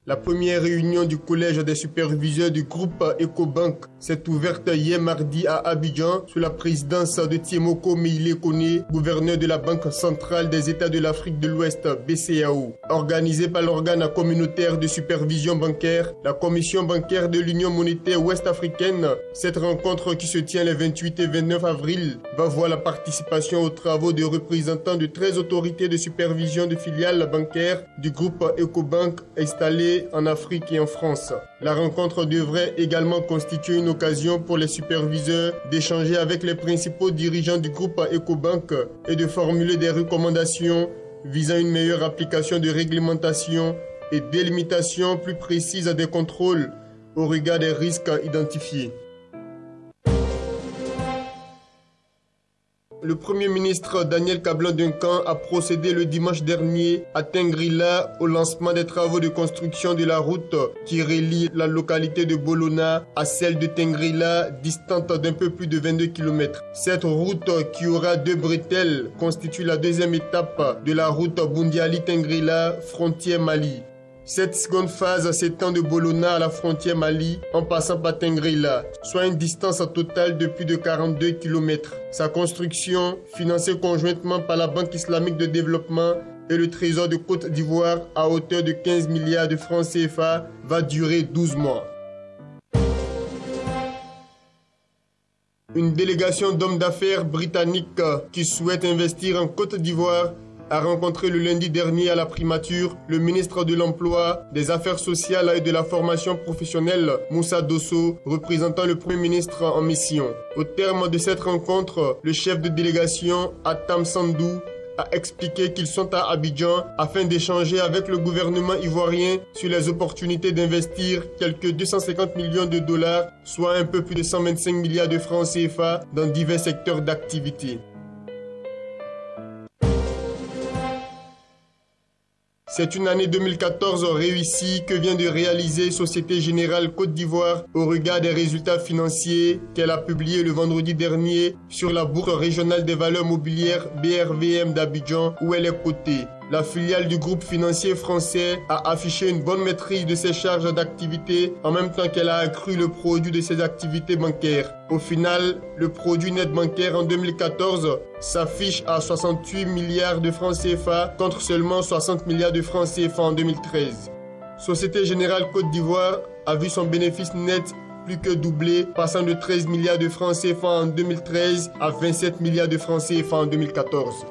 La première réunion du collège des superviseurs du groupe Ecobank s'est ouverte hier mardi à Abidjan sous la présidence de Tiemoko Meïle Kone, gouverneur de la Banque centrale des États de l'Afrique de l'Ouest, BCAO. Organisée par l'organe communautaire de supervision bancaire, la Commission bancaire de l'Union monétaire ouest-africaine, cette rencontre qui se tient les 28 et 29 avril va voir la participation aux travaux de représentants de 13 autorités de supervision de filiales bancaires du groupe Ecobank installées en Afrique et en France. La rencontre devrait également constituer une occasion pour les superviseurs d'échanger avec les principaux dirigeants du groupe Ecobank et de formuler des recommandations visant une meilleure application de réglementation et délimitation plus précise des contrôles au regard des risques identifiés. Le Premier ministre Daniel Kablan-Duncan a procédé le dimanche dernier à Tengrila au lancement des travaux de construction de la route qui relie la localité de Bolona à celle de Tengrila, distante d'un peu plus de 22 km. Cette route, qui aura 2 bretelles, constitue la deuxième étape de la route Bundiali-Tengrila, frontière Mali. Cette seconde phase s'étend de Bolona à la frontière Mali en passant par Tengrila, soit une distance totale de plus de 42 km. Sa construction, financée conjointement par la Banque islamique de développement et le Trésor de Côte d'Ivoire à hauteur de 15 milliards de francs CFA, va durer 12 mois. Une délégation d'hommes d'affaires britanniques qui souhaitent investir en Côte d'Ivoire a rencontré le lundi dernier à la primature le ministre de l'Emploi, des Affaires sociales et de la formation professionnelle, Moussa Dosso, représentant le Premier ministre en mission. Au terme de cette rencontre, le chef de délégation, Atam Sandou, a expliqué qu'ils sont à Abidjan afin d'échanger avec le gouvernement ivoirien sur les opportunités d'investir quelques 250 millions de dollars, soit un peu plus de 125 milliards de francs CFA dans divers secteurs d'activité. C'est une année 2014 réussie que vient de réaliser Société Générale Côte d'Ivoire au regard des résultats financiers qu'elle a publiés le vendredi dernier sur la Bourse régionale des valeurs mobilières BRVM d'Abidjan où elle est cotée. La filiale du groupe financier français a affiché une bonne maîtrise de ses charges d'activité en même temps qu'elle a accru le produit de ses activités bancaires. Au final, le produit net bancaire en 2014 s'affiche à 68 milliards de francs CFA contre seulement 60 milliards de francs CFA en 2013. Société Générale Côte d'Ivoire a vu son bénéfice net plus que doublé, passant de 13 milliards de francs CFA en 2013 à 27 milliards de francs CFA en 2014.